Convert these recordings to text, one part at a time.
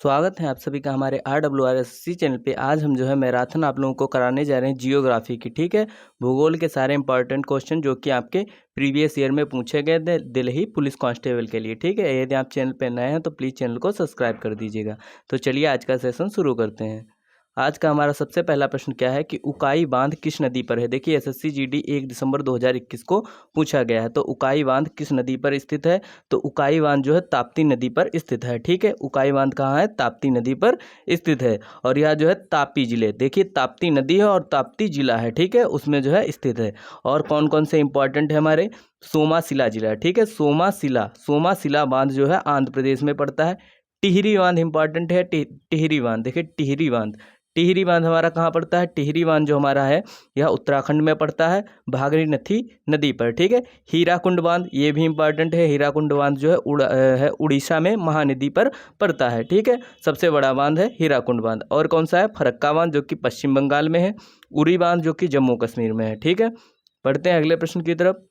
स्वागत है आप सभी का हमारे RWRSC चैनल पे। आज हम जो है मैराथन आप लोगों को कराने जा रहे हैं जियोग्राफी की। ठीक है, भूगोल के सारे इंपॉर्टेंट क्वेश्चन जो कि आपके प्रीवियस ईयर में पूछे गए थे दिल्ली पुलिस कांस्टेबल के लिए। ठीक है, यदि आप चैनल पे नए हैं तो प्लीज़ चैनल को सब्सक्राइब कर दीजिएगा। तो चलिए आज का सेशन शुरू करते हैं। आज का हमारा सबसे पहला प्रश्न क्या है कि उकाई बांध किस नदी पर है। देखिए SSC GD 1 दिसंबर 2021 को पूछा गया है। तो उकाई बांध किस नदी पर स्थित है? तो उकाई बांध जो है ताप्ती नदी पर स्थित है। ठीक है, उकाई बांध कहाँ है? ताप्ती नदी पर स्थित है। और यह जो है तापी जिले, देखिए ताप्ती नदी है और ताप्ती जिला है। ठीक है, उसमें जो है स्थित है। और कौन कौन से इंपॉर्टेंट है हमारे? सोमाशिला जिला। ठीक है, सोमाशिला बांध जो है आंध्र प्रदेश में पड़ता है। टिहरी बांध इंपॉर्टेंट है। टिहरी बांध, देखिए टिहरी बांध हमारा कहाँ पड़ता है? टिहरी बांध जो हमारा है यह उत्तराखंड में पड़ता है, भागीरथी नदी पर। ठीक है, हीराकुंड बांध ये भी इंपॉर्टेंट है। हीराकुंड बांध जो है उड़ीसा में महानदी पर पड़ता है। ठीक है, सबसे बड़ा बांध है हीराकुंड बांध। और कौन सा है? फरक्का बांध जो कि पश्चिम बंगाल में है। उरी बांध जो कि जम्मू कश्मीर में है। ठीक है, पढ़ते हैं अगले प्रश्न की तरफ।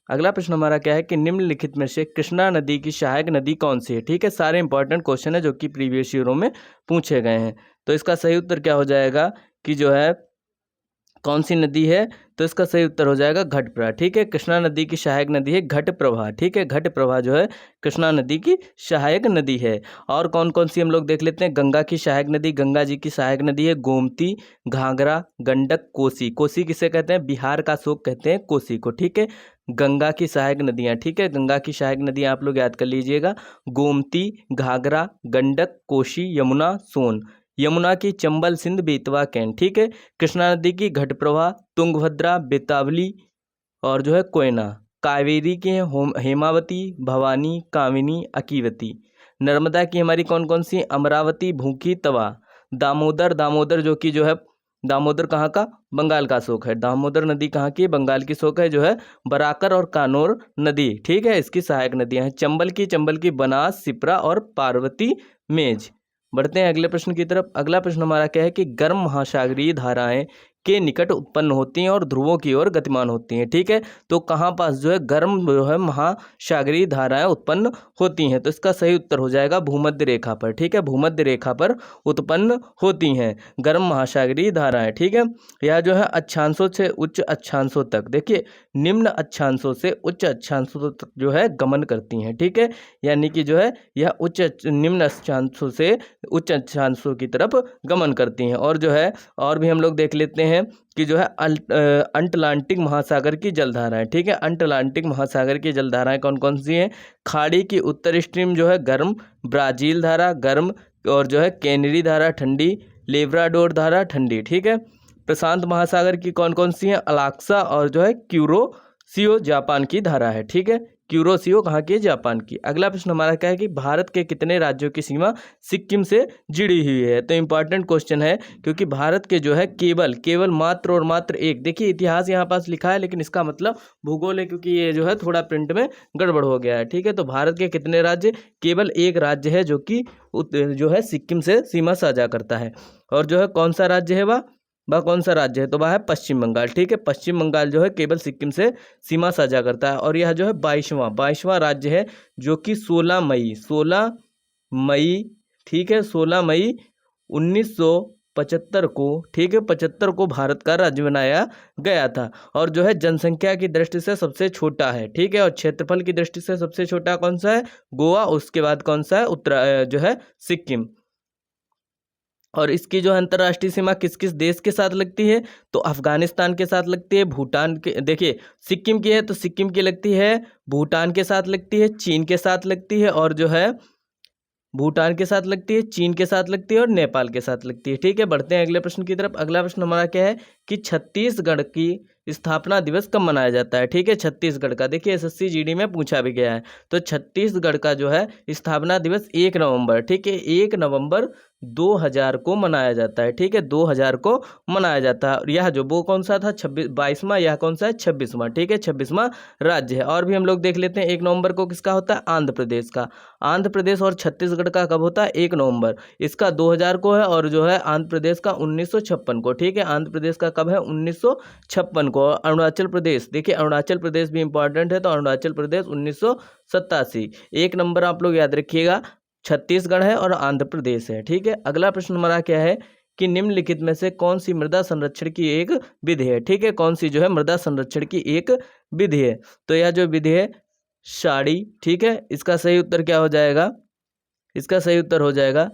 अगला प्रश्न हमारा क्या है कि निम्नलिखित में से कृष्णा नदी की सहायक नदी कौन सी है? ठीक है, सारे इंपॉर्टेंट क्वेश्चन है जो कि प्रीवियस ईयरों में पूछे गए हैं। तो इसका सही उत्तर क्या हो जाएगा कि जो है कौन सी नदी है? तो इसका सही उत्तर हो जाएगा घटप्रभा। ठीक है, कृष्णा नदी की सहायक नदी है घटप्रभा। ठीक है, घटप्रभा जो है कृष्णा नदी की सहायक नदी है। और कौन कौन सी हम लोग देख लेते हैं। गंगा की सहायक नदी, गंगा जी की सहायक नदी है गोमती, घाघरा, गंडक, कोसी। कोसी किसे कहते हैं? बिहार का शोक कहते हैं कोसी को। ठीक है, गंगा की सहायक नदियाँ। ठीक है, गंगा की सहायक नदियाँ आप लोग याद कर लीजिएगा, गोमती, घाघरा, गंडक, कोसी, यमुना, सोन। यमुना की चंबल, सिंध, बेतवा, कैन। ठीक है, कृष्णा नदी की घटप्रभा, तुंगभद्रा, बेतावली और जो है कोयना। कावेरी की है हेमावती, भवानी, कामिनी, अकीवती। नर्मदा की हमारी कौन कौन सी? अमरावती, भूखी, तवा। दामोदर जो कि जो है दामोदर कहाँ का? बंगाल का शोक है। दामोदर नदी कहाँ की? बंगाल की शोक है, जो है बराकर और कानौर नदी। ठीक है, इसकी सहायक नदियाँ हैं। चंबल की बनास, सिप्रा और पार्वती मेज। बढ़ते हैं अगले प्रश्न की तरफ। अगला प्रश्न हमारा क्या है कि गर्म महासागरीय धाराएं के निकट उत्पन्न होती हैं और ध्रुवों की ओर गतिमान होती हैं। ठीक है, तो कहाँ पास जो है गर्म जो है महासागरीय धाराएं उत्पन्न होती हैं? तो इसका सही उत्तर हो जाएगा भूमध्य रेखा पर। ठीक है, भूमध्य रेखा पर उत्पन्न होती हैं गर्म महासागरीय धाराएं। ठीक है, यह जो है अक्षांशों से उच्च अक्षांशों तक, देखिए निम्न अक्षांशों से उच्च अक्षांशों तक जो है गमन करती हैं। ठीक है, यानी कि जो है यह निम्न अक्षांशों से उच्च अक्षांशों की तरफ गमन करती हैं। और जो है और भी हम लोग देख लेते हैं कि जो है अटलांटिक महासागर की जलधाराएं। ठीक है, अटलांटिक महासागर की जलधाराएं कौन कौन सी हैं? खाड़ी की उत्तर स्ट्रीम जो है गर्म, ब्राजील धारा गर्म, और जो है कैनरी धारा ठंडी, लेब्राडोर धारा ठंडी। ठीक है, प्रशांत महासागर की कौन कौन सी हैं? अलास्का और जो है क्यूरोसियो जापान की धारा है। ठीक है, क्यूरोसियो कहाँ की? जापान की। अगला प्रश्न हमारा क्या है कि भारत के कितने राज्यों की सीमा सिक्किम से जुड़ी हुई है? तो इंपॉर्टेंट क्वेश्चन है, क्योंकि भारत के जो है केवल मात्र और मात्र एक, देखिए इतिहास यहाँ पास लिखा है लेकिन इसका मतलब भूगोल है, क्योंकि ये जो है थोड़ा प्रिंट में गड़बड़ हो गया है। ठीक है, तो भारत के कितने राज्य? केवल एक राज्य है जो कि जो है सिक्किम से सीमा साझा करता है। और जो है कौन सा राज्य है वह कौन सा राज्य है? तो वह है पश्चिम बंगाल। ठीक है, पश्चिम बंगाल जो है केवल सिक्किम से सीमा साझा करता है। और यह जो है 22वां राज्य है जो कि 16 मई, ठीक है 16 मई 1975 को, ठीक है 75 को भारत का राज्य बनाया गया था। और जो है जनसंख्या की दृष्टि से सबसे छोटा है। ठीक है, और क्षेत्रफल की दृष्टि से सबसे छोटा कौन सा है? गोवा। उसके बाद कौन सा है? जो है सिक्किम। और इसकी जो अंतर्राष्ट्रीय सीमा किस किस देश के साथ लगती है? तो अफगानिस्तान के साथ लगती है, भूटान के, देखिए सिक्किम की है तो सिक्किम की लगती है, भूटान के साथ लगती है, चीन के साथ लगती है, और जो है भूटान के साथ लगती है, चीन के साथ लगती है और नेपाल के साथ लगती है। ठीक है, बढ़ते हैं अगले प्रश्न की तरफ। अगला प्रश्न हमारा क्या है कि छत्तीसगढ़ की स्थापना दिवस कब मनाया जाता है? ठीक है, छत्तीसगढ़ का, देखिए SSC GD में पूछा भी गया है। तो छत्तीसगढ़ का जो है स्थापना दिवस 1 नवंबर, ठीक है 1 नवंबर 2000 को मनाया जाता है। ठीक है, 2000 को मनाया जाता है। और यह जो वो कौन सा था? 22वां, यह कौन सा है? 26वां। ठीक है, 26वां राज्य है। और भी हम लोग देख लेते हैं 1 नवंबर को किसका होता है? आंध्र प्रदेश का। आंध्र प्रदेश और छत्तीसगढ़ का कब होता है? 1 नवंबर। इसका 2000 को है, और जो है आंध्र प्रदेश का 1956 को। ठीक है, आंध्र प्रदेश का कब है? 1956 को। अरुणाचल प्रदेश, देखिए अरुणाचल प्रदेश भी इंपॉर्टेंट है, तो अरुणाचल प्रदेश 1987। 1 नंबर आप लोग याद रखिएगा, छत्तीसगढ़ है और आंध्र प्रदेश है। ठीक है, अगला प्रश्न हमारा क्या है कि निम्नलिखित में से कौन सी मृदा संरक्षण की एक विधि है। ठीक है, कौन सी जो है मृदा संरक्षण की एक विधि है। तो यह जो विधि है साड़ी। ठीक है, इसका सही उत्तर क्या हो जाएगा, इसका सही उत्तर हो जाएगा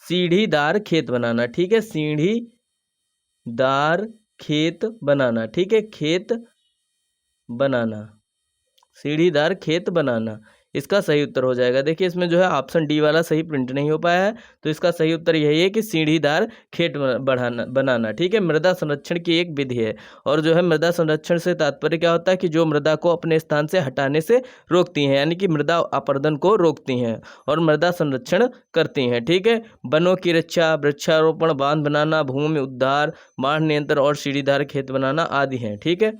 सीढ़ीदार खेत बनाना। ठीक है, सीढ़ीदार खेत बनाना। ठीक है, खेत बनाना, सीढ़ीदार खेत बनाना, इसका सही उत्तर हो जाएगा। देखिए इसमें जो है ऑप्शन डी वाला सही प्रिंट नहीं हो पाया है, तो इसका सही उत्तर यही है कि सीढ़ीदार खेत बनाना। ठीक है, मृदा संरक्षण की एक विधि है। और जो है मृदा संरक्षण से तात्पर्य क्या होता है कि जो मृदा को अपने स्थान से हटाने से रोकती हैं, यानी कि मृदा अपरदन को रोकती हैं और मृदा संरक्षण करती हैं। ठीक है, वनों की रक्षा, वृक्षारोपण, बांध बनाना, भूमि उद्धार, बाढ़ नियंत्रण और सीढ़ीदार खेत बनाना आदि हैं। ठीक है,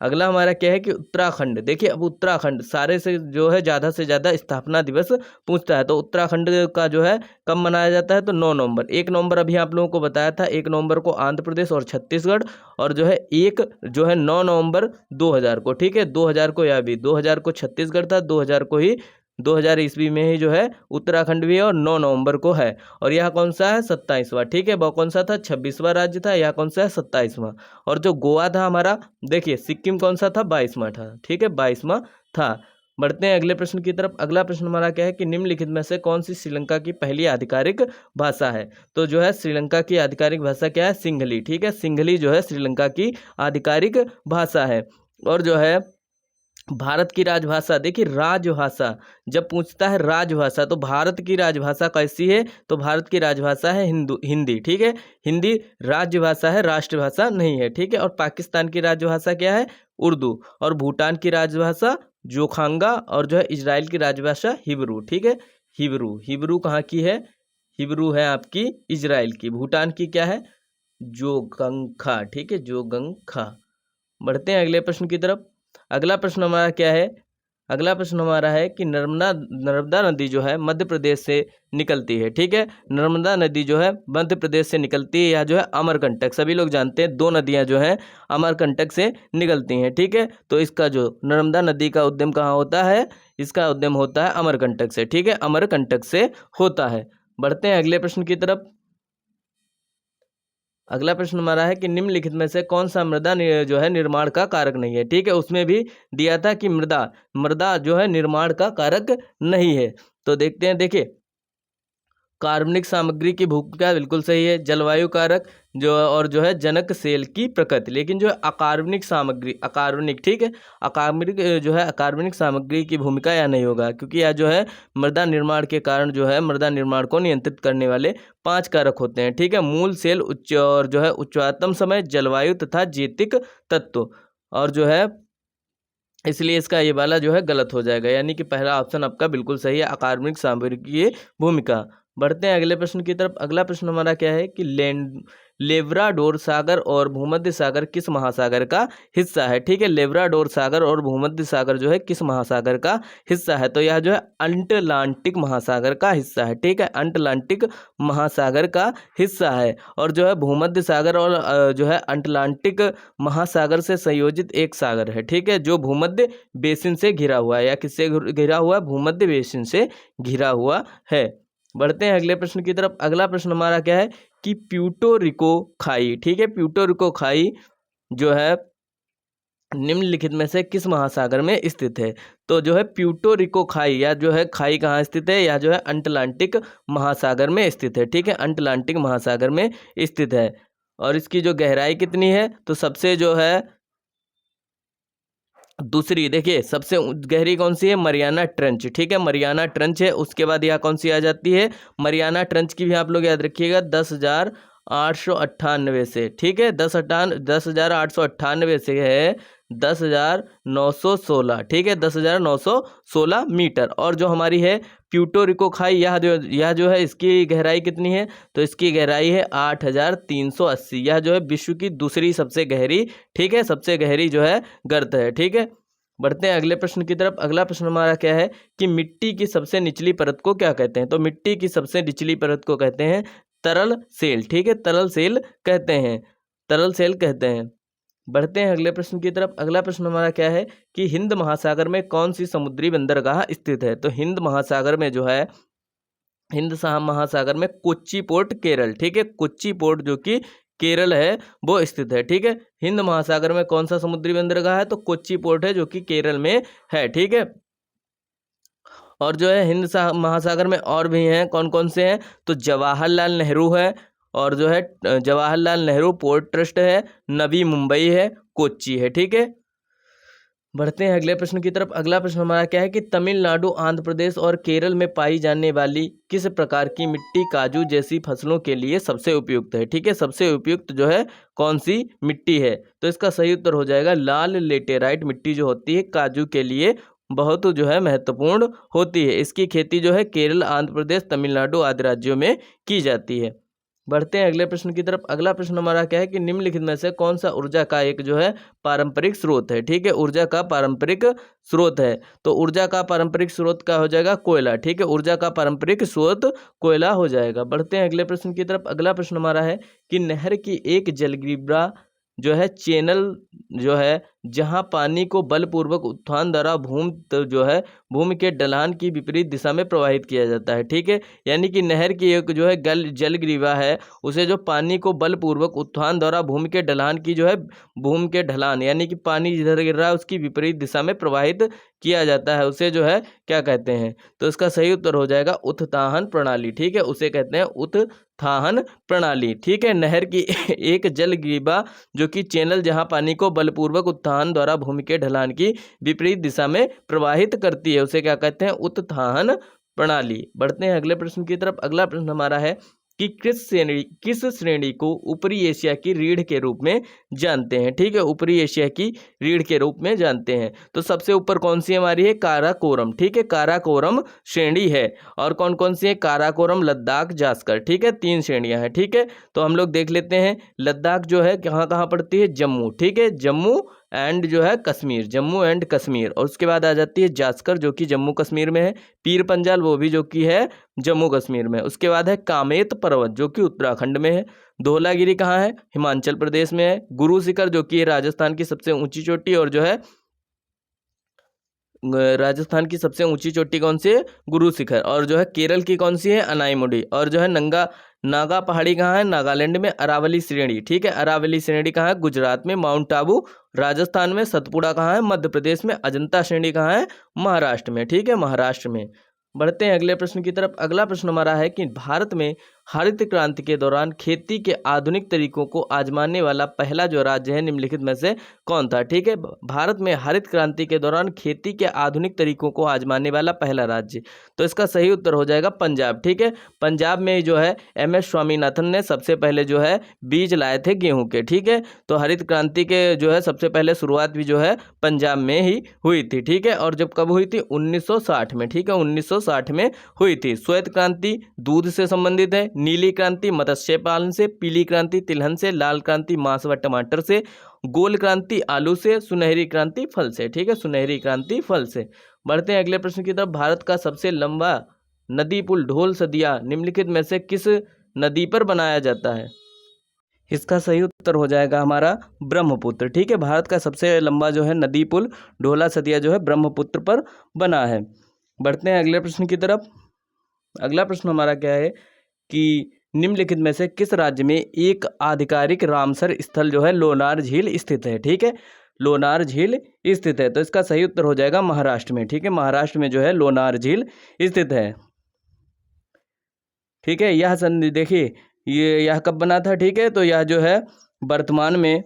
अगला हमारा क्या है कि उत्तराखंड। देखिए अब उत्तराखंड सारे से जो है ज़्यादा से ज़्यादा स्थापना दिवस पूछता है, तो उत्तराखंड का जो है कब मनाया जाता है, तो 9 नवंबर। 1 नवंबर अभी आप लोगों को बताया था, 1 नवंबर को आंध्र प्रदेश और छत्तीसगढ़, और जो है एक जो है 9 नवंबर 2000 को। ठीक है, 2000 को यह भी 2000 को छत्तीसगढ़ था, 2000 को ही 2000 ईस्वी में ही जो है उत्तराखंड भी है और 9 नवंबर को है। और यह कौन सा है, 27वां। ठीक है, वह कौन सा था, 26वां राज्य था, यह कौन सा है, 27वां। और जो गोवा था हमारा, देखिए सिक्किम कौन सा था, 22वां था। ठीक है, 22वां था। बढ़ते हैं अगले प्रश्न की तरफ। अगला प्रश्न हमारा क्या है कि निम्नलिखित में से कौन सी श्रीलंका की पहली आधिकारिक भाषा है। तो जो है श्रीलंका की आधिकारिक भाषा क्या है, सिंहली। ठीक है, सिंहली जो है श्रीलंका की आधिकारिक भाषा है। और जो है भारत की राजभाषा, देखिए राजभाषा जब पूछता है राजभाषा, तो भारत की राजभाषा कैसी है, तो भारत की राजभाषा है हिंदी। ठीक है, हिंदी राजभाषा है, राष्ट्रभाषा नहीं है। ठीक है, और पाकिस्तान की राजभाषा क्या है, उर्दू। और भूटान की राजभाषा जोखांगा, और जो है इजराइल की राजभाषा हिब्रू। ठीक है, हिब्रू, हिब्रू कहाँ की है, हिब्रू है आपकी इजराइल की। भूटान की क्या है, जोगंखा। ठीक है, जोगंखा। बढ़ते हैं अगले प्रश्न की तरफ। अगला प्रश्न हमारा क्या है, अगला प्रश्न हमारा है कि नर्मदा नदी जो है मध्य प्रदेश से निकलती है। ठीक है, नर्मदा नदी जो है मध्य प्रदेश से निकलती है, या जो है अमरकंटक, सभी लोग जानते हैं 2 नदियां जो हैं अमरकंटक से निकलती हैं। ठीक है, तो इसका जो नर्मदा नदी का उद्गम कहाँ होता है, इसका उद्गम होता है अमरकंटक से। ठीक है, अमरकंटक से होता है। बढ़ते हैं अगले प्रश्न की तरफ। अगला प्रश्न हमारा है कि निम्नलिखित में से कौन सा मृदा जो है निर्माण का कारक नहीं है। ठीक है, उसमें भी दिया था कि मृदा जो है निर्माण का कारक नहीं है। तो देखते हैं, देखिए कार्बनिक सामग्री की भूमिका बिल्कुल सही है, जलवायु कारक जो, और जो है जनक सेल की प्रकृति। लेकिन जो है अकार्बनिक सामग्री, अकार्बनिक, ठीक है, अकार्बनिक जो है अकार्बनिक सामग्री की भूमिका यह नहीं होगा, क्योंकि यह जो है मृदा निर्माण के कारण जो है मृदा निर्माण को नियंत्रित करने वाले 5 कारक होते हैं। ठीक है, मूल, सेल, उच्च और जो है उच्चतम समय, जलवायु तथा जैविक तत्व। और जो है इसलिए इसका ये वाला जो है गलत हो जाएगा, यानी कि पहला ऑप्शन आपका बिल्कुल सही है, अकार्बनिक सामग्री की भूमिका। बढ़ते हैं अगले प्रश्न की तरफ। अगला प्रश्न हमारा क्या है कि लेब्राडोर सागर और भूमध्य सागर किस महासागर का हिस्सा है। ठीक है, लेब्राडोर सागर और भूमध्य सागर जो है किस महासागर का हिस्सा है, तो यह जो है अटलांटिक महासागर का हिस्सा है। ठीक है, अटलांटिक महासागर का हिस्सा है। और जो है भूमध्य सागर और जो है अटलांटिक महासागर से संयोजित एक सागर है। ठीक है, जो भूमध्य बेसिन से घिरा हुआ है, या किससे घिरा हुआ है, भूमध्य बेसिन से घिरा हुआ है। बढ़ते हैं अगले प्रश्न की तरफ। अगला प्रश्न हमारा क्या है कि प्यूर्टो रिको खाई। ठीक है, प्यूर्टो रिको खाई जो है निम्नलिखित में से किस महासागर में स्थित है, तो जो है प्यूर्टो रिको खाई, या जो है खाई कहाँ स्थित है, या जो है अटलांटिक महासागर में स्थित है। ठीक है, अटलांटिक महासागर में स्थित है। और इसकी जो गहराई कितनी है, तो सबसे जो है दूसरी, देखिए सबसे गहरी कौन सी है, मरियाना ट्रेंच। ठीक है, मरियाना ट्रेंच है। उसके बाद यह कौन सी आ जाती है, मरियाना ट्रेंच की भी आप लोग याद रखिएगा 10,898 से। ठीक है, 10,898 से है 10,916। ठीक है, 10,916 मीटर। और जो हमारी है प्यूर्टो रिको खाई, यह जो है इसकी गहराई कितनी है, तो इसकी गहराई है 8,380। यह जो है विश्व की दूसरी सबसे गहरी, ठीक है, सबसे गहरी जो है गर्त है। ठीक है, बढ़ते हैं अगले प्रश्न की तरफ। अगला प्रश्न हमारा क्या है कि मिट्टी की सबसे निचली परत को क्या कहते हैं, तो मिट्टी की सबसे निचली परत को कहते हैं तरल सेल। ठीक है, तरल सेल कहते हैं, तरल सेल कहते हैं। बढ़ते हैं अगले प्रश्न की तरफ। अगला प्रश्न हमारा क्या है कि हिंद महासागर में कौन सी समुद्री बंदरगाह स्थित है, तो हिंद महासागर में जो है हिंद महासागर में कोच्चि पोर्ट केरल, ठीक है, कोच्चि पोर्ट जो कि केरल है वो स्थित है, ठीक है। हिंद महासागर में कौन सा समुद्री बंदरगाह है, तो कोच्चि पोर्ट है जो कि केरल में है, ठीक है। और जो है हिंद महासागर में और भी हैं, कौन कौन से हैं, तो जवाहरलाल नेहरू है, और जो है जवाहरलाल नेहरू पोर्ट ट्रस्ट है, नवी मुंबई है, कोच्चि है, ठीक है। बढ़ते हैं अगले प्रश्न की तरफ। अगला प्रश्न हमारा क्या है कि तमिलनाडु, आंध्र प्रदेश और केरल में पाई जाने वाली किस प्रकार की मिट्टी काजू जैसी फसलों के लिए सबसे उपयुक्त है, ठीक है। सबसे उपयुक्त जो है कौन सी मिट्टी है, तो इसका सही उत्तर हो जाएगा लाल लेटेराइट मिट्टी जो होती है काजू के लिए बहुत जो है महत्वपूर्ण होती है। इसकी खेती जो है केरल, आंध्र प्रदेश, तमिलनाडु आदि राज्यों में की जाती है। बढ़ते हैं अगले प्रश्न की तरफ। अगला प्रश्न हमारा क्या है कि निम्नलिखित में से कौन सा ऊर्जा का एक जो है पारंपरिक स्रोत है, ठीक है। ऊर्जा का पारंपरिक स्रोत है, तो ऊर्जा का पारंपरिक स्रोत क्या हो जाएगा, कोयला, ठीक है। ऊर्जा का पारंपरिक स्रोत कोयला हो जाएगा। बढ़ते हैं अगले प्रश्न की तरफ। अगला प्रश्न हमारा है कि नहर की एक जलग्रीवा जो है चैनल जो है जहां पानी को बलपूर्वक उत्थान द्वारा भूमि के ढलान की विपरीत दिशा में प्रवाहित किया जाता है, ठीक है। यानी कि नहर की एक जो है जलग्रीवा है, उसे जो पानी को बलपूर्वक उत्थान द्वारा भूमि के ढलान की जो है भूमि के ढलान यानी कि पानी जिधर गिर रहा है उसकी विपरीत दिशा में प्रवाहित किया जाता है, उसे जो है क्या कहते हैं, तो इसका सही उत्तर हो जाएगा उत्थान प्रणाली, ठीक है। उसे कहते हैं उत्थान प्रणाली, ठीक है। नहर की एक जलग्रीवा जो कि चैनल जहां पानी को बलपूर्वक उत्थान द्वारा भूमि के ढलान की विपरीत दिशा में प्रवाहित करती है, उसे क्या कहते हैं, उत्थान प्रणाली। बढ़ते हैं अगले प्रश्न की तरफ। अगला प्रश्न हमारा है कि किस श्रेणी को ऊपरी एशिया की रीढ़ के रूप में जानते हैं, ठीक है। ऊपरी एशिया की रीढ़ के रूप में जानते हैं, तो सबसे ऊपर कौन सी हमारी है, काराकोरम, ठीक है। काराकोरम श्रेणी है। और कौन कौन सी है, काराकोरम, लद्दाख, जास्कर, ठीक है। 3 श्रेणियां हैं, ठीक है। तो हम लोग देख लेते हैं लद्दाख जो है कहाँ कहाँ पड़ती है, जम्मू, ठीक है। जम्मू एंड जो है कश्मीर, जम्मू एंड कश्मीर। और उसके बाद आ जाती है जास्कर जो कि जम्मू कश्मीर में है। पीर पंजाल वो भी जो कि है जम्मू कश्मीर में। उसके बाद है कामेत पर्वत जो कि उत्तराखंड में है। धौलागिरी कहाँ है, हिमाचल प्रदेश में है। गुरु शिखर जो कि राजस्थान की सबसे ऊंची चोटी, और जो है राजस्थान की सबसे ऊंची चोटी कौन सी है, गुरु शिखर। और जो है केरल की कौन सी है, अनाईमुडी। और जो है नागा पहाड़ी कहाँ है, नागालैंड में। अरावली श्रेणी, ठीक है। अरावली श्रेणी कहाँ है, गुजरात में। माउंट आबू राजस्थान में। सतपुड़ा कहाँ है, मध्य प्रदेश में। अजंता श्रेणी कहाँ है, महाराष्ट्र में, ठीक है, महाराष्ट्र में। बढ़ते हैं अगले प्रश्न की तरफ। अगला प्रश्न हमारा है कि भारत में हरित क्रांति के दौरान खेती के आधुनिक तरीकों को आजमाने वाला पहला जो राज्य है निम्नलिखित में से कौन था, ठीक है। भारत में हरित क्रांति के दौरान खेती के आधुनिक तरीकों को आजमाने वाला पहला राज्य, तो इसका सही उत्तर हो जाएगा पंजाब, ठीक है। पंजाब में जो है MS स्वामीनाथन ने सबसे पहले जो है बीज लाए थे गेहूं के, ठीक है। तो हरित क्रांति के जो है सबसे पहले शुरुआत भी जो है पंजाब में ही हुई थी, ठीक है। और जब कब हुई थी, 1960 में, ठीक है, 1960 में हुई थी। श्वेत क्रांति दूध से संबंधित है। नीली क्रांति मत्स्य पालन से। पीली क्रांति तिलहन से। लाल क्रांति मांस व टमाटर से। गोल क्रांति आलू से। सुनहरी क्रांति फल से, ठीक है, सुनहरी क्रांति फल से। बढ़ते हैं अगले प्रश्न की तरफ। भारत का सबसे लंबा नदी पुल ढोल सदिया निम्नलिखित में से किस नदी पर बनाया जाता है, इसका सही उत्तर हो जाएगा हमारा ब्रह्मपुत्र, ठीक है। भारत का सबसे लंबा जो है नदी पुल ढोला सदिया जो है ब्रह्मपुत्र पर बना है। बढ़ते हैं अगले प्रश्न की तरफ। अगला प्रश्न हमारा क्या है कि निम्नलिखित में से किस राज्य में एक आधिकारिक रामसर स्थल जो है लोनार झील स्थित है, ठीक है। लोनार झील स्थित है, तो इसका सही उत्तर हो जाएगा महाराष्ट्र में, ठीक है। महाराष्ट्र में जो है लोनार झील स्थित है, ठीक है। यह संधि देखिए यह कब बना था, ठीक है। तो यह जो है वर्तमान में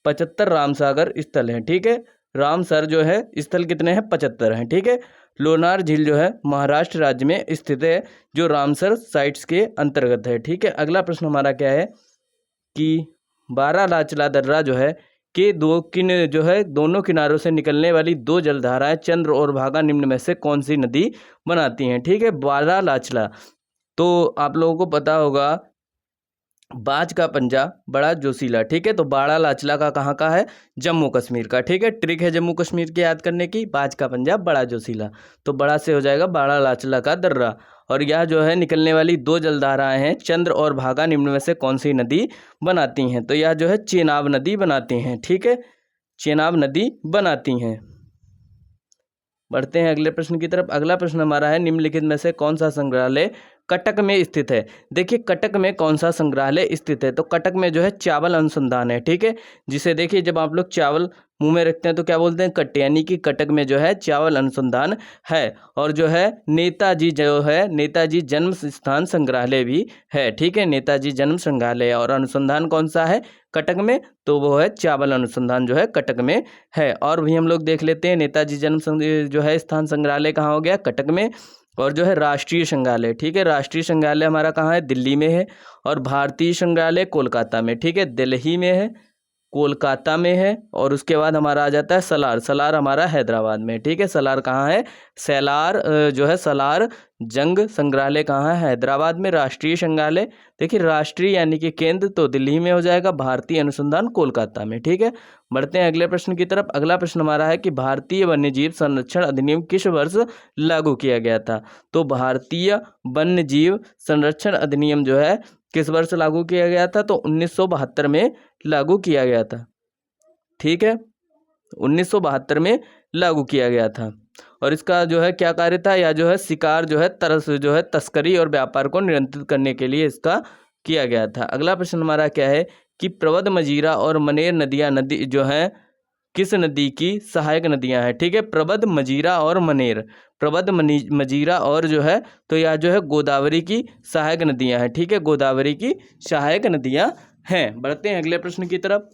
75 रामसागर स्थल है, ठीक है। रामसर जो है स्थल कितने हैं, 75 हैं, ठीक है। लोनार झील जो है महाराष्ट्र राज्य में स्थित है, जो रामसर साइट्स के अंतर्गत है, ठीक है। अगला प्रश्न हमारा क्या है कि बारालाचला दर्रा जो है के दोनों किनारों से निकलने वाली 2 जलधाराएं चंद्र और भागा निम्न में से कौन सी नदी बनाती हैं, ठीक है। बारालाचला, तो आप लोगों को पता होगा बाज का पंजा बड़ा जोशीला, ठीक है। तो बारालाचला का कहाँ का है, जम्मू कश्मीर का, ठीक है। ट्रिक है जम्मू कश्मीर की याद करने की, बाज का पंजा बड़ा जोशीला, तो बड़ा से हो जाएगा बारालाचला का दर्रा। और यह जो है निकलने वाली 2 जलधाराएं हैं चंद्र और भागा निम्न में से कौन सी नदी बनाती हैं, तो यह जो है चेनाब नदी बनाती हैं, ठीक है, चेनाब नदी बनाती हैं। बढ़ते हैं अगले प्रश्न की तरफ। अगला प्रश्न हमारा है निम्नलिखित में से कौन सा संग्रहालय कटक में स्थित है। देखिए कटक में कौन सा संग्रहालय स्थित है, तो कटक में जो है चावल अनुसंधान है, ठीक है। जिसे देखिए जब आप लोग चावल मुंह में रखते हैं तो क्या बोलते हैं, कट्टे, यानी कि कटक में जो है चावल अनुसंधान है। और जो है नेताजी जो है, नेताजी जन्म स्थान संग्रहालय भी है, ठीक है। नेताजी जन्म संग्रहालय और अनुसंधान कौन सा है, कटक में, तो वो है चावल अनुसंधान जो है कटक में है। और भी हम लोग देख लेते हैं, नेताजी जन्म जो है स्थान संग्रहालय कहाँ हो गया, कटक में। और जो है राष्ट्रीय संग्रहालय, ठीक है, राष्ट्रीय संग्रहालय हमारा कहाँ है, दिल्ली में है। और भारतीय संग्रहालय कोलकाता में, ठीक है, दिल्ली में है, कोलकाता में है। और उसके बाद हमारा आ जाता है सलार, सलार हमारा हैदराबाद में, ठीक है। सलार कहाँ है, सलार जो है सलार जंग संग्रहालय कहाँ है, हैदराबाद में। राष्ट्रीय संग्रहालय देखिए, राष्ट्रीय यानी कि केंद्र तो दिल्ली में हो जाएगा, भारतीय अनुसंधान कोलकाता में, ठीक है। बढ़ते हैं अगले प्रश्न की तरफ। अगला प्रश्न हमारा है कि भारतीय वन्यजीव संरक्षण अधिनियम किस वर्ष लागू किया गया था, तो भारतीय वन्यजीव संरक्षण अधिनियम जो है किस वर्ष लागू किया गया था, तो 1972 में लागू किया गया था, ठीक है, 1972 में लागू किया गया था। और इसका जो है क्या कार्य था, या जो है शिकार जो है तरस जो है तस्करी और व्यापार को नियंत्रित करने के लिए इसका किया गया था। अगला प्रश्न हमारा क्या है कि प्रवध, मजीरा और मनेर नदी जो है किस नदी की सहायक नदियां हैं, ठीक है। प्रवध, मजीरा और मनेर, प्रवध, मजीरा और जो है तो यह जो है गोदावरी की सहायक नदियां हैं, ठीक है, गोदावरी की सहायक नदियां हैं। बढ़ते हैं अगले प्रश्न की तरफ।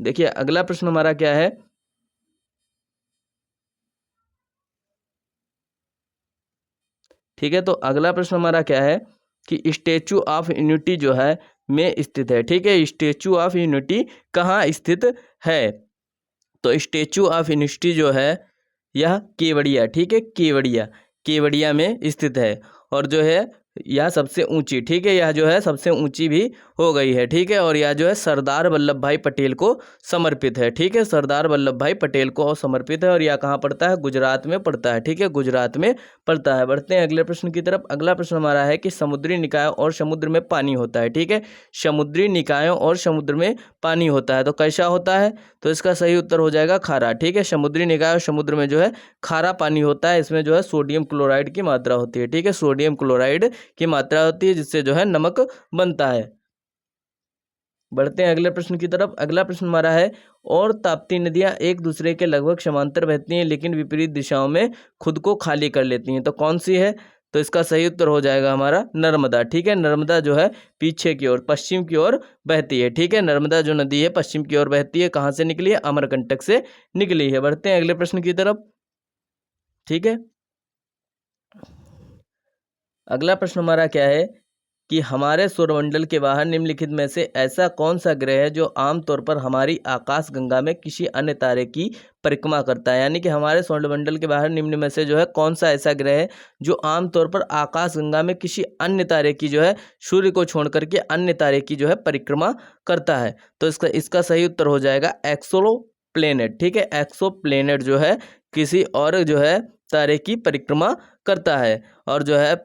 देखिए अगला प्रश्न हमारा क्या है, ठीक है, तो अगला प्रश्न हमारा क्या है कि स्टैचू ऑफ यूनिटी जो है में स्थित है, ठीक है। स्टैचू ऑफ यूनिटी कहाँ स्थित है, तो स्टैचू ऑफ यूनिटी जो है यह केवड़िया, ठीक है, केवड़िया, केवड़िया में स्थित है। और जो है यह सबसे ऊंची, ठीक है, यह जो है सबसे ऊंची भी हो गई है, ठीक है। और यह जो है सरदार वल्लभ भाई पटेल को समर्पित है, ठीक है, सरदार वल्लभ भाई पटेल को समर्पित है। और यह कहाँ पड़ता है, गुजरात में पड़ता है, ठीक है, गुजरात में पड़ता है। बढ़ते हैं अगले प्रश्न की तरफ। अगला प्रश्न हमारा है कि समुद्री निकायों और समुद्र में पानी होता है, ठीक है, समुद्री निकायों और समुद्र में पानी होता है, तो कैसा होता है, तो इसका सही उत्तर हो जाएगा खारा, ठीक है। समुद्री निकाय और समुद्र में जो है खारा पानी होता है, इसमें जो है सोडियम क्लोराइड की मात्रा होती है, ठीक है, सोडियम क्लोराइड की मात्रा होती है, जिससे जो है नमक बनता है। बढ़ते हैं अगले प्रश्न की तरफ। अगला प्रश्न हमारा है, और ताप्ती नदियां एक दूसरे के लगभग समांतर बहती हैं लेकिन विपरीत दिशाओं में खुद को खाली कर लेती हैं, तो कौन सी है, तो इसका सही उत्तर हो जाएगा हमारा नर्मदा, ठीक है। नर्मदा जो है पीछे की ओर, पश्चिम की ओर बहती है, ठीक है। नर्मदा जो नदी है पश्चिम की ओर बहती है, कहाँ से निकली है, अमरकंटक से निकली है। बढ़ते हैं अगले प्रश्न की तरफ, ठीक है। अगला प्रश्न हमारा क्या है कि हमारे सौरमंडल के बाहर निम्नलिखित में से ऐसा कौन सा ग्रह है जो आमतौर पर हमारी आकाश गंगा में किसी अन्य तारे की परिक्रमा करता है, यानी कि हमारे सौरमंडल के बाहर निम्न में से जो है कौन सा ऐसा ग्रह है जो आमतौर पर आकाश गंगा में किसी अन्य तारे की जो है सूर्य को छोड़ करके अन्य तारे की जो है परिक्रमा करता है, तो इसका सही उत्तर हो जाएगा एक्सो प्लेनेट, ठीक है। एक्सो प्लेनेट जो है किसी और जो है तारे की परिक्रमा करता है। और जो है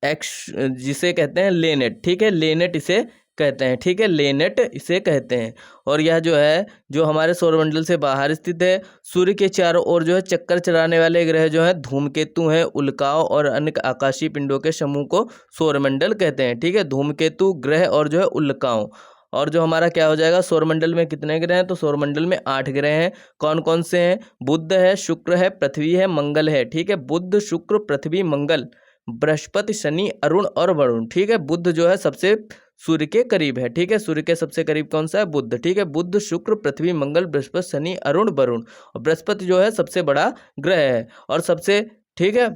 एक्स जिसे कहते हैं लेनेट, ठीक है, लेनेट इसे कहते हैं, ठीक है, लेनेट इसे कहते हैं। और यह जो है जो हमारे सौरमंडल से बाहर स्थित है, सूर्य के चारों ओर जो है चक्कर चलाने वाले ग्रह जो है धूमकेतु हैं, उल्काओं और अन्य आकाशीय पिंडों के समूह को सौरमंडल कहते हैं, ठीक है, धूमकेतु, ग्रह और जो है उल्काओं। और जो हमारा क्या हो जाएगा, सौरमंडल में कितने ग्रह हैं, तो सौरमंडल में 8 ग्रह हैं। कौन कौन से हैं, बुध है, शुक्र है, पृथ्वी है, मंगल है, ठीक है, बुध, शुक्र, पृथ्वी, मंगल, बृहस्पति, शनि, अरुण और वरुण, ठीक है। बुध जो है सबसे सूर्य के करीब है, ठीक है, सूर्य के सबसे करीब कौन सा है, बुध, ठीक है, बुध, शुक्र, पृथ्वी, मंगल, बृहस्पति, शनि, अरुण, वरुण। और बृहस्पति जो है सबसे बड़ा ग्रह है और सबसे, ठीक है।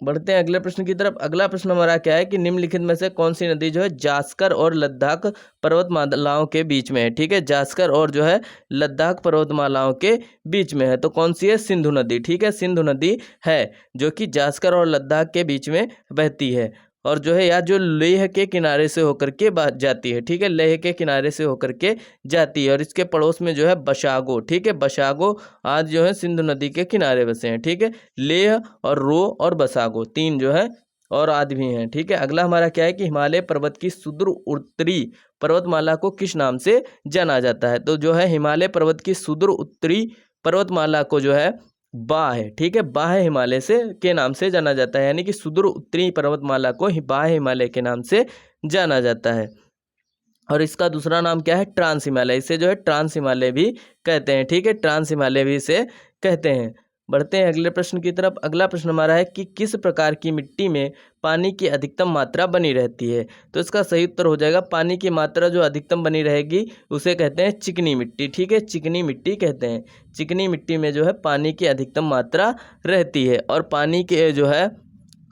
बढ़ते हैं अगले प्रश्न की तरफ। अगला प्रश्न हमारा क्या है कि निम्नलिखित में से कौन सी नदी जो है जास्कर और लद्दाख पर्वतमालाओं के बीच में है, ठीक है, जास्कर और जो है लद्दाख पर्वतमालाओं के बीच में है, तो कौन सी है, सिंधु नदी, ठीक है, सिंधु नदी है जो कि जास्कर और लद्दाख के बीच में बहती है। और जो है या जो लेह के किनारे से होकर के जाती है, ठीक है, लेह के किनारे से होकर के जाती है। और इसके पड़ोस में जो है बशागो, ठीक है, बशागो आज जो है सिंधु नदी के किनारे बसे हैं, ठीक है, लेह और रो और बसागो 3 जो है और आदि भी हैं, ठीक है। अगला हमारा क्या है कि हिमालय पर्वत की सुदूर उत्तरी पर्वतमाला को किस नाम से जाना जाता है, तो जो है हिमालय पर्वत की सुदूर उत्तरी पर्वतमाला को जो है बा है, ठीक है, बाह्य हिमालय से के नाम से जाना जाता है, यानी कि सुदूर उत्तरी पर्वतमाला को बाह्य हिमालय के नाम से जाना जाता है। और इसका दूसरा नाम क्या है? ट्रांस हिमालय। इसे जो है ट्रांस हिमालय भी कहते हैं, ठीक है, ट्रांस हिमालय भी इसे कहते हैं। बढ़ते हैं अगले प्रश्न की तरफ। अगला प्रश्न हमारा है कि किस प्रकार की मिट्टी में पानी की अधिकतम मात्रा बनी रहती है? तो इसका सही उत्तर हो जाएगा, पानी की मात्रा जो अधिकतम बनी रहेगी उसे कहते हैं चिकनी मिट्टी, ठीक है, चिकनी मिट्टी कहते हैं। चिकनी मिट्टी में जो है पानी की अधिकतम मात्रा रहती है। और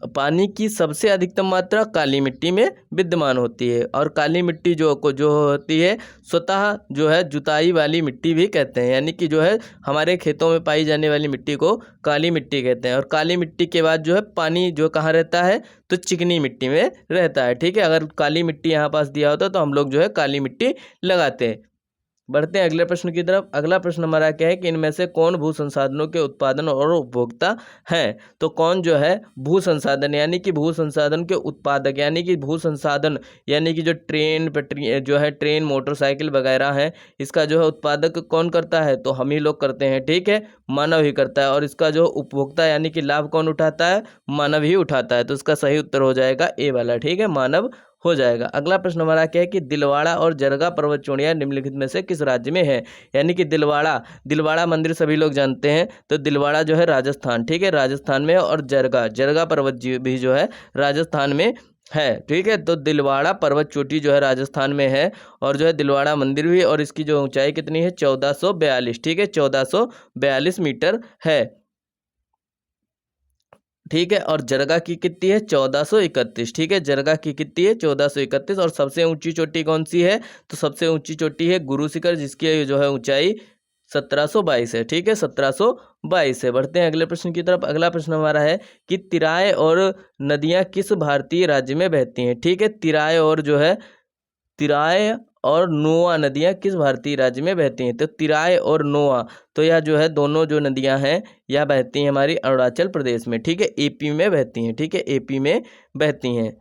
पानी की सबसे अधिकतम मात्रा काली मिट्टी में विद्यमान होती है। और काली मिट्टी जो होती है स्वतः जो है जुताई वाली मिट्टी भी कहते हैं, यानी कि जो है हमारे खेतों में पाई जाने वाली मिट्टी को काली मिट्टी कहते हैं। और काली मिट्टी के बाद जो है पानी जो कहाँ रहता है? तो चिकनी मिट्टी में रहता है, ठीक है। अगर काली मिट्टी यहाँ पास दिया होता तो हम लोग जो है काली मिट्टी लगाते हैं। बढ़ते हैं अगले प्रश्न की तरफ। अगला प्रश्न हमारा क्या है कि इनमें से कौन भू संसाधनों के उत्पादन और उपभोक्ता हैं? तो कौन जो है भू संसाधन, यानी कि भू संसाधन के उत्पादक, यानी कि भू संसाधन यानी कि जो ट्रेन मोटरसाइकिल वगैरह हैं, इसका जो है उत्पादक कौन करता है? तो हम ही लोग करते हैं, ठीक है, मानव ही करता है। और इसका जो उपभोक्ता यानी कि लाभ कौन उठाता है? मानव ही उठाता है। तो इसका सही उत्तर हो जाएगा ए वाला, ठीक है, मानव हो जाएगा। अगला प्रश्न हमारा क्या है कि दिलवाड़ा और जरगा पर्वत चूड़ियां निम्नलिखित में से किस राज्य में है? यानी कि दिलवाड़ा मंदिर सभी लोग जानते हैं, तो दिलवाड़ा जो है राजस्थान, ठीक है, राजस्थान में। और जरगा पर्वत भी जो है राजस्थान में है, ठीक है। तो दिलवाड़ा पर्वत चोटी जो है राजस्थान में है। और जो है दिलवाड़ा मंदिर भी, और इसकी जो ऊंचाई कितनी है? 1442, ठीक है, 1442 मीटर है, ठीक है। और जरगा की कितनी है? 1431, ठीक है, जरगा की कितनी है? 1431। और सबसे ऊंची चोटी कौन सी है? तो सबसे ऊंची चोटी है गुरु शिखर, जिसकी जो है ऊंचाई 1722 है, ठीक है, 1722 है। बढ़ते हैं अगले प्रश्न की तरफ। अगला प्रश्न हमारा है कि तिराय और नदियां किस भारतीय राज्य में बहती हैं? ठीक है, तिराय और नोआ नदियां किस भारतीय राज्य में बहती हैं? तो तिराय और नोआ, तो यह जो है दोनों जो नदियां हैं यह बहती हैं हमारी अरुणाचल प्रदेश में, ठीक है, एपी में बहती हैं, ठीक है, एपी में बहती हैं।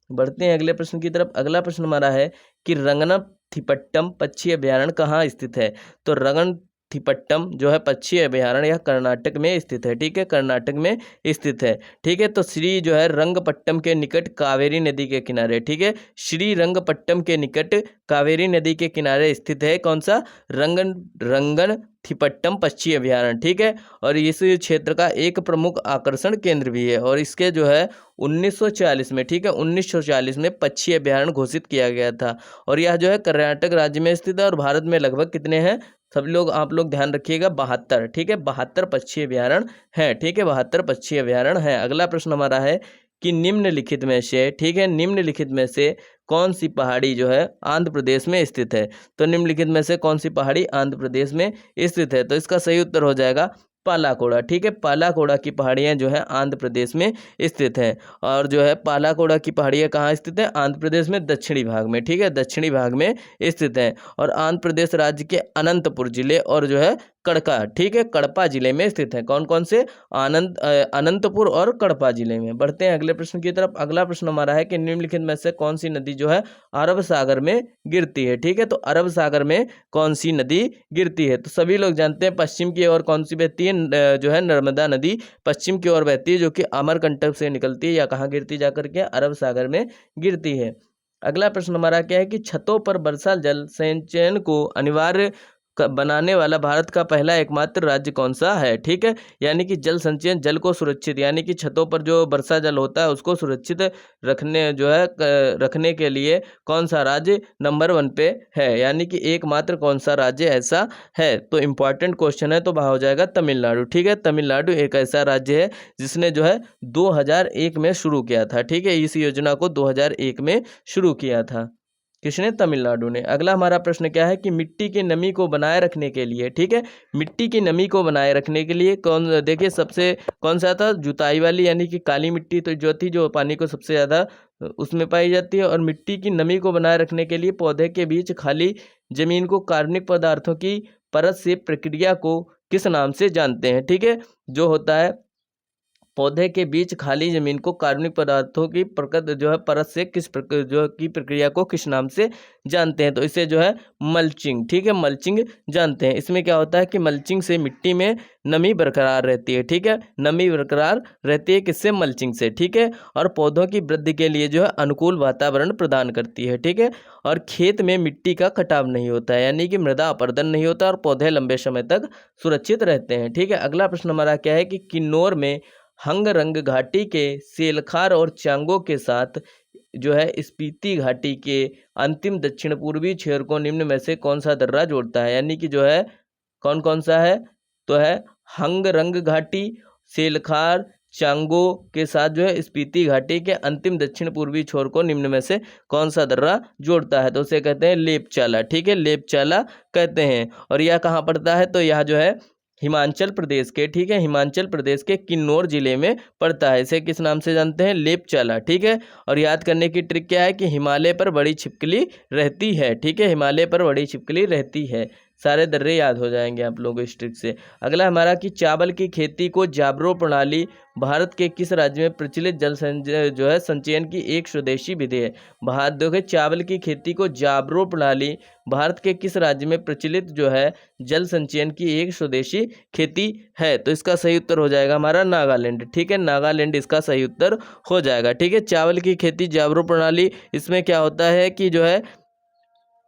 बढ़ते हैं अगले प्रश्न की तरफ। अगला प्रश्न हमारा है कि रंगनथिपट्टम पक्षी अभयारण्य कहाँ स्थित है? तो रंगनथिपट्टम जो है पक्षी अभयारण्य यह कर्नाटक में स्थित है, ठीक है, कर्नाटक में स्थित है, ठीक है। तो श्री जो है रंगपट्टम के निकट कावेरी नदी के किनारे, ठीक है, श्री रंगपट्टम के निकट कावेरी नदी के किनारे स्थित है कौन सा? रंगनथिपट्टम पक्षी अभयारण्य, ठीक है। और इस क्षेत्र का एक प्रमुख आकर्षण केंद्र भी है। और इसके जो है 1940 में, ठीक है, 1940 में पक्षी अभयारण्य घोषित किया गया था। और यह जो है कर्नाटक राज्य में स्थित है। और भारत में लगभग कितने हैं? सब लोग आप लोग ध्यान रखिएगा, 72, ठीक है, 72 पक्षी अभयारण्य है, ठीक है, 72 पक्षी अभयारण्य है। अगला प्रश्न हमारा है कि निम्नलिखित में से, ठीक है, निम्नलिखित में से कौन सी पहाड़ी जो है आंध्र प्रदेश में स्थित है? तो निम्नलिखित में से कौन सी पहाड़ी आंध्र प्रदेश में स्थित है? तो इसका सही उत्तर हो जाएगा पालाकोड़ा, ठीक है, पालाकोड़ा की पहाड़ियाँ जो है आंध्र प्रदेश में स्थित हैं। और जो है पालाकोड़ा की पहाड़ियाँ कहाँ स्थित है? आंध्र प्रदेश में दक्षिणी भाग में, ठीक है, दक्षिणी भाग में स्थित हैं। और आंध्र प्रदेश राज्य के अनंतपुर जिले और जो है कड़का, ठीक है, कड़पा जिले में स्थित है। कौन कौन से? अनंतपुर और कड़पा जिले में। बढ़ते हैं अगले प्रश्न की तरफ। अगला प्रश्न हमारा है कि निम्नलिखित में से कौन सी नदी जो है अरब सागर में गिरती है? ठीक है, तो अरब सागर में कौन सी नदी गिरती है? तो सभी लोग जानते हैं पश्चिम की ओर कौन सी बहती है, जो है नर्मदा नदी पश्चिम की ओर बहती है, जो कि अमरकंटक से निकलती है, या कहाँ गिरती जाकर के? अरब सागर में गिरती है। अगला प्रश्न हमारा क्या है कि छतों पर वर्षा जल संचयन को अनिवार्य बनाने वाला भारत का पहला एकमात्र राज्य कौन सा है? ठीक है, यानी कि जल संचयन, जल को सुरक्षित, यानी कि छतों पर जो वर्षा जल होता है उसको सुरक्षित रखने के लिए कौन सा राज्य नंबर 1 पे है? यानी कि एकमात्र कौन सा राज्य ऐसा है? तो इम्पॉर्टेंट क्वेश्चन है, तो वह हो जाएगा तमिलनाडु, ठीक है, तमिलनाडु एक ऐसा राज्य है जिसने जो है 2001 में शुरू किया था, ठीक है, इस योजना को 2001 में शुरू किया था। किसने? तमिलनाडु ने। अगला हमारा प्रश्न क्या है कि मिट्टी की नमी को बनाए रखने के लिए, ठीक है, मिट्टी की नमी को बनाए रखने के लिए देखिए सबसे कौन सा था? जुताई वाली, यानी कि काली मिट्टी तो जो थी, जो पानी को सबसे ज़्यादा उसमें पाई जाती है। और मिट्टी की नमी को बनाए रखने के लिए पौधे के बीच खाली जमीन को कार्बनिक पदार्थों की परत से प्रक्रिया को किस नाम से जानते हैं? ठीक है, जो होता है पौधे के बीच खाली जमीन को कार्बनिक पदार्थों की परत से की प्रक्रिया को किस नाम से जानते हैं? तो इसे जो है मल्चिंग, ठीक है, मल्चिंग जानते हैं। इसमें क्या होता है कि मल्चिंग से मिट्टी में नमी बरकरार रहती है, ठीक है, नमी बरकरार रहती है किससे? मल्चिंग से, ठीक है, और पौधों की वृद्धि के लिए जो है अनुकूल वातावरण प्रदान करती है, ठीक है, और खेत में मिट्टी का कटाव नहीं होता है, यानी कि मृदा अपरदन नहीं होता और पौधे लंबे समय तक सुरक्षित रहते हैं, ठीक है। अगला प्रश्न हमारा क्या है कि किन्नौर में हंगरंग घाटी के सेलखार और चांगो के साथ जो है स्पीति घाटी के अंतिम दक्षिण पूर्वी छोर को निम्न में से कौन सा दर्रा जोड़ता है? यानी कि जो है कौन कौन सा है? तो है हंगरंग घाटी, सेलखार, चांगो के साथ जो है स्पीति घाटी के अंतिम दक्षिण पूर्वी छोर को निम्न में से कौन सा दर्रा जोड़ता है? तो उसे कहते हैं लेपचाला, ठीक है, लेपचाला कहते हैं। और यह कहाँ पड़ता है? तो यह जो है हिमाचल प्रदेश के, ठीक है, हिमाचल प्रदेश के किन्नौर जिले में पड़ता है। इसे किस नाम से जानते हैं? लेपचाला, ठीक है। और याद करने की ट्रिक क्या है कि हिमालय पर बड़ी छिपकली रहती है, ठीक है, हिमालय पर बड़ी छिपकली रहती है। सारे दर्रे याद हो जाएंगे आप लोगों को इस ट्रिक से। अगला हमारा कि चावल की खेती को जाबरो प्रणाली भारत के किस राज्य में प्रचलित जल संचय जो है संचयन की एक स्वदेशी विधि है? भारत देखिए चावल की खेती को जाबरो प्रणाली भारत के किस राज्य में प्रचलित जो है जल संचयन की एक स्वदेशी खेती है? तो इसका सही उत्तर हो जाएगा हमारा नागालैंड, ठीक है, नागालैंड इसका सही उत्तर हो जाएगा, ठीक है। चावल की खेती जाबरो प्रणाली, इसमें क्या होता है कि जो है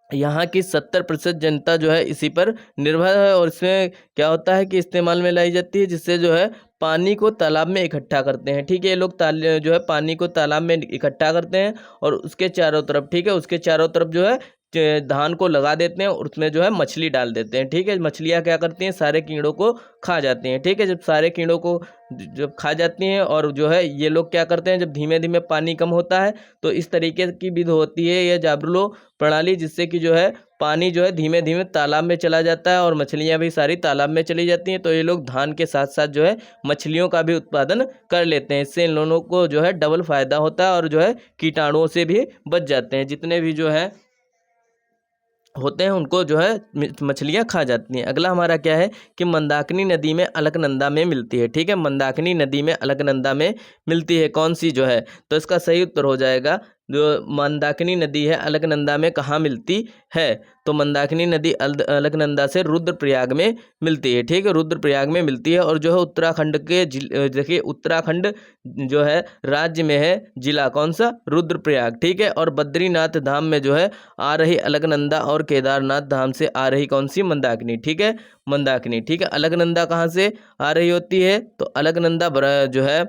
यहाँ की 70% जनता जो है इसी पर निर्भर है और इसमें क्या होता है कि इस्तेमाल में लाई जाती है, जिससे जो है पानी को तालाब में इकट्ठा करते हैं, ठीक है, ये लोग जो है पानी को तालाब में इकट्ठा करते हैं और उसके चारों तरफ, ठीक है, उसके चारों तरफ जो है धान को लगा देते हैं और उसमें जो है मछली डाल देते हैं, ठीक है। मछलियाँ क्या करती हैं? सारे कीड़ों को खा जाती हैं, ठीक है। जब सारे कीड़ों को जब खा जाती हैं और जो है ये लोग क्या करते हैं, जब धीमे धीमे पानी कम होता है तो इस तरीके की विधि होती है यह जाबरो प्रणाली, जिससे कि जो है पानी जो है धीमे धीमे तालाब में चला जाता है और मछलियाँ भी सारी तालाब में चली जाती हैं। तो ये लोग धान के साथ साथ जो है मछलियों का भी उत्पादन कर लेते हैं। इससे इन लोगों को जो है डबल फायदा होता है और जो है कीटाणुओं से भी बच जाते हैं, जितने भी जो है होते हैं उनको जो है मछलियाँ खा जाती हैं। अगला हमारा क्या है कि मंदाकिनी नदी में अलकनंदा में मिलती है, ठीक है, मंदाकिनी नदी में अलकनंदा में मिलती है कौन सी जो है? तो इसका सही उत्तर हो जाएगा जो मंदाकिनी नदी है अलकनंदा में कहाँ मिलती है? तो मंदाकिनी नदी अलकनंदा से रुद्रप्रयाग में मिलती है, ठीक है, रुद्रप्रयाग में मिलती है। और जो है उत्तराखंड के देखिए उत्तराखंड जो है राज्य में है जिला कौन सा? रुद्रप्रयाग, ठीक है। और बद्रीनाथ धाम में जो है आ रही अलकनंदा और केदारनाथ धाम से आ रही कौन सी? मंदाकिनी, ठीक है, मंदाकिनी, ठीक है। अलकनंदा कहाँ से आ रही होती है? तो अलकनंदा जो है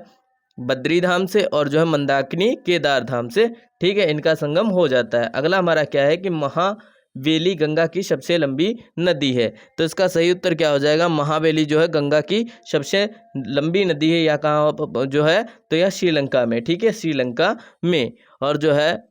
बद्री धाम से और जो है मंदाकिनी केदार धाम से, ठीक है, इनका संगम हो जाता है। अगला हमारा क्या है कि महावेली गंगा की सबसे लंबी नदी है। तो इसका सही उत्तर क्या हो जाएगा? महावेली जो है गंगा की सबसे लंबी नदी है। या कहाँ जो है? तो यह श्रीलंका में, ठीक है, श्रीलंका में। और जो है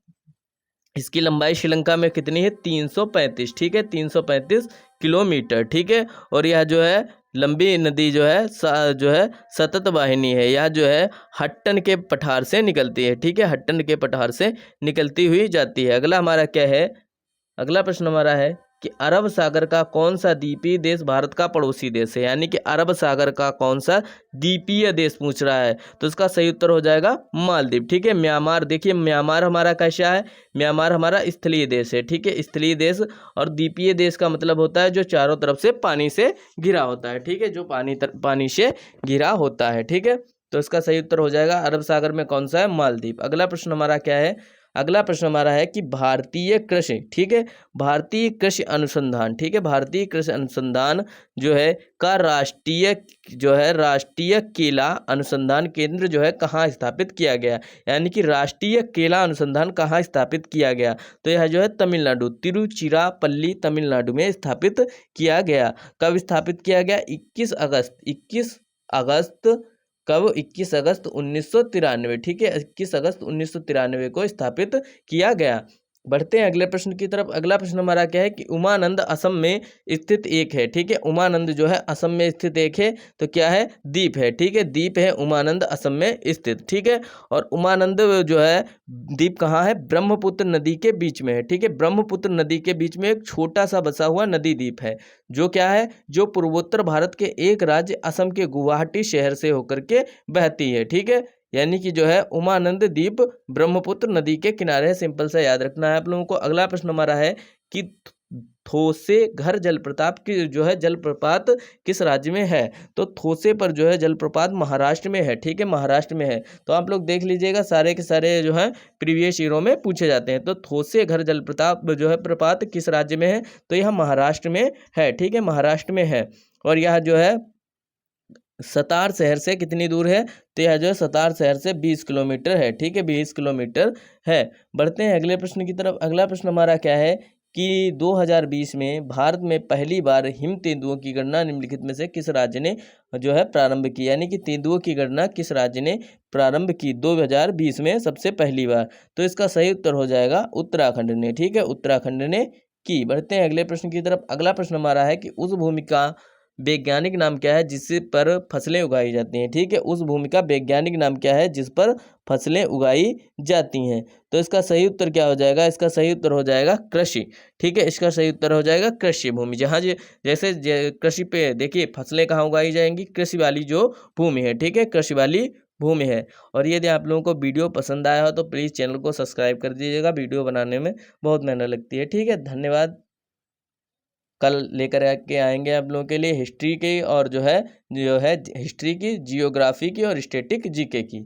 इसकी लंबाई श्रीलंका में कितनी है? 335, ठीक है, 335 किलोमीटर, ठीक है। और यह जो है लंबी नदी जो है सतत वाहिनी है। यह जो है हट्टन के पठार से निकलती है, ठीक है, हट्टन के पठार से निकलती हुई जाती है। अगला हमारा क्या है? अगला प्रश्न हमारा है कि अरब सागर का कौन सा द्वीपीय देश भारत का पड़ोसी देश है? यानी कि अरब सागर का कौन सा द्वीपीय देश पूछ रहा है। तो इसका सही उत्तर हो जाएगा मालदीव, ठीक है। म्यांमार, देखिए म्यांमार हमारा कैसा है? म्यांमार हमारा स्थलीय देश है, ठीक है, स्थलीय देश। और द्वीपीय देश का मतलब होता है जो चारों तरफ से पानी से घिरा होता है, ठीक है, जो पानी से घिरा होता है, ठीक है। तो इसका सही उत्तर हो जाएगा अरब सागर में कौन सा है? मालदीव। अगला प्रश्न हमारा क्या है? अगला प्रश्न हमारा है कि भारतीय कृषि, ठीक है, भारतीय कृषि अनुसंधान, ठीक है, भारतीय कृषि अनुसंधान जो है का राष्ट्रीय केला अनुसंधान केंद्र जो है कहाँ स्थापित किया गया? यानी कि राष्ट्रीय केला अनुसंधान कहाँ स्थापित किया गया? तो यह जो है तमिलनाडु, तिरुचिरापल्ली तमिलनाडु में स्थापित किया गया। कब स्थापित किया गया? 21 अगस्त कब? 21 अगस्त 1993, ठीक है, 21 अगस्त 1993 को स्थापित किया गया। बढ़ते हैं अगले प्रश्न की तरफ। अगला प्रश्न हमारा क्या है कि उमानंद असम में स्थित एक है, ठीक है। उमानंद जो है असम में स्थित एक है, तो क्या है, द्वीप है, ठीक है। द्वीप है उमानंद असम में स्थित, ठीक है। और उमानंद जो है द्वीप कहाँ है, ब्रह्मपुत्र नदी के बीच में है, ठीक है। ब्रह्मपुत्र नदी के बीच में एक छोटा सा बसा हुआ नदी द्वीप है, जो क्या है, जो पूर्वोत्तर भारत के एक राज्य असम के गुवाहाटी शहर से होकर के बहती है, ठीक है। यानी कि जो है उमानंद द्वीप ब्रह्मपुत्र नदी के किनारे है। सिंपल सा याद रखना है आप लोगों को। अगला प्रश्न हमारा है कि थोसे घर जलप्रपात की जो है जलप्रपात किस राज्य में है। तो थोसे पर जो है जलप्रपात महाराष्ट्र में है, ठीक है, महाराष्ट्र में है। तो आप लोग देख लीजिएगा, सारे के सारे जो है प्रीवियस ईयरों में पूछे जाते हैं। तो थोसे घर जलप्रपात जो है प्रपात किस राज्य में है, तो यह महाराष्ट्र में है, ठीक है, महाराष्ट्र में है। और यह जो है सतार शहर से कितनी दूर है, तो यह जो है सतार शहर से 20 किलोमीटर है, ठीक है, 20 किलोमीटर है। बढ़ते हैं अगले प्रश्न की तरफ। अगला प्रश्न हमारा क्या है कि 2020 में भारत में पहली बार हिम तेंदुओं की गणना निम्नलिखित में से किस राज्य ने जो है प्रारंभ की। यानी कि तेंदुओं की गणना किस राज्य ने प्रारंभ की 2020 में सबसे पहली बार। तो इसका सही उत्तर हो जाएगा उत्तराखंड ने, ठीक है, उत्तराखंड ने की। बढ़ते हैं अगले प्रश्न की तरफ। अगला प्रश्न हमारा है कि उस भूमि का वैज्ञानिक नाम क्या है जिस पर फसलें उगाई जाती हैं, ठीक है। उस भूमि का वैज्ञानिक नाम क्या है जिस पर फसलें उगाई जाती हैं। तो इसका सही उत्तर क्या हो जाएगा, इसका सही उत्तर हो जाएगा कृषि, ठीक है। इसका सही उत्तर हो जाएगा कृषि भूमि। जहाँ जैसे कृषि पे देखिए फसलें कहाँ उगाई जाएंगी, कृषि वाली जो भूमि है, ठीक है, कृषि वाली भूमि है। और यदि आप लोगों को वीडियो पसंद आया हो तो प्लीज़ चैनल को सब्सक्राइब कर दीजिएगा। वीडियो बनाने में बहुत मेहनत लगती है, ठीक है। धन्यवाद। कल लेकर के आएंगे आप लोगों के लिए हिस्ट्री की और जो है हिस्ट्री की, जियोग्राफी की और स्टैटिक जीके की।